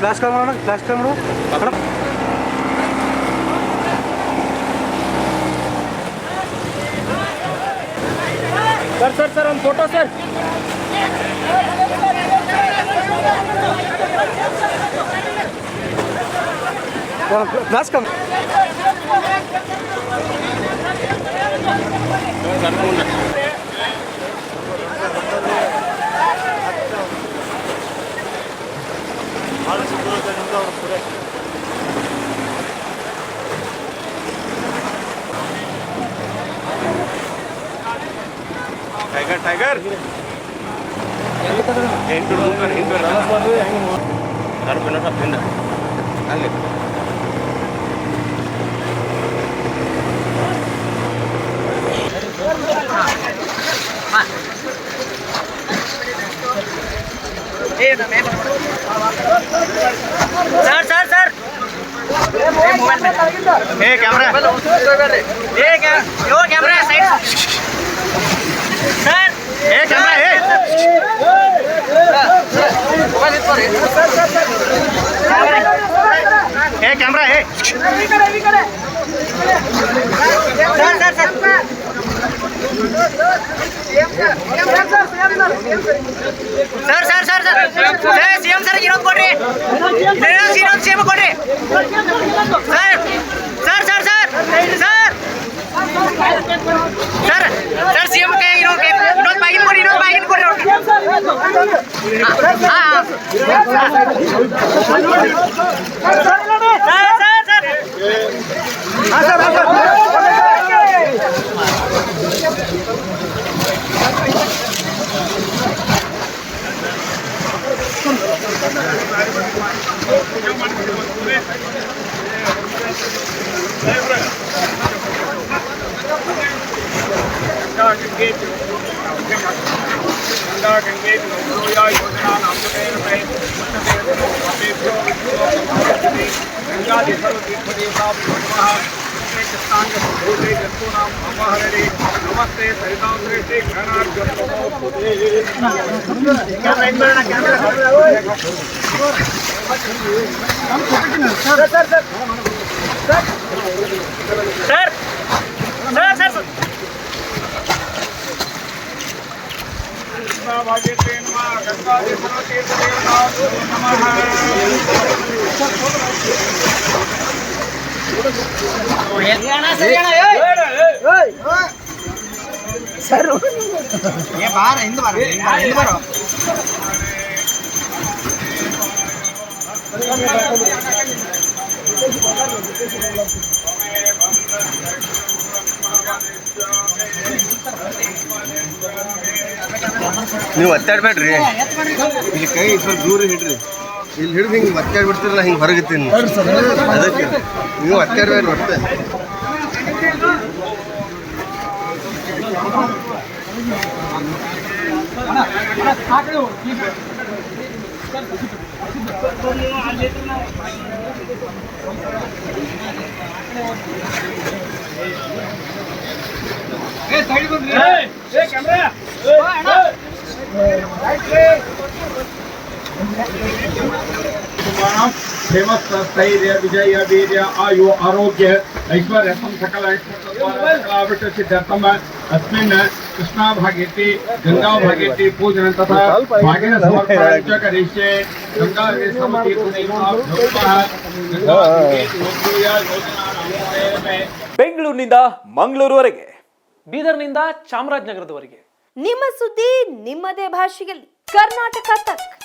Class ಕಾಲ್ ಮಾಡೋಣ class ಕಾಲ್ ಮಾಡು sir ಒಂದು photo sir. Class call tiger sir camera camera side sir camera sir CM sir Vinod Kodri CM Kodri sir sir sir sir sir sir CM K Vinod बागिन कोड्री नमस्ते sir ये बाहर हिंद बारो ನೀವು ಒತ್ತಾಡಬೇಡ್ರಿ ಇಲ್ಲಿ ಕೈ ಸ್ವಲ್ಪ ದೂರ ಹಿಡ್ರಿ ಇಲ್ಲಿ ಹಿಡಿದು ಹಿಂಗೆ ಒತ್ತಾಡ್ಬಿಡ್ತಿರಲ್ಲ ಹಿಂಗೆ ಹೊರಗಿತ್ತೀನಿ ಅದಕ್ಕೆ ನೀವು ಒತ್ತಾಡಬೇಡ್ರಿ ಒತ್ತೆ फेमस स्थैर्य विजय वीर्य आयु आरोग्य ऐश्वर्य सकल सिद्धार्थम अस्मिन् कृष्णा भागीरथी गंगा भागीरथी पूजन तथा भागिन समर्पणं च करिष्ये गंगा ಬೆಂಗಳೂರಿನಿಂದ ಮಂಗಳೂರುವರೆಗೆ, ಬೀದರ್ನಿಂದ ಚಾಮರಾಜನಗರದವರೆಗೆ ನಿಮ್ಮ ಸುದ್ದಿ ನಿಮ್ಮದೇ ಭಾಷೆಯಲ್ಲಿ ಕರ್ನಾಟಕ ತಕ್.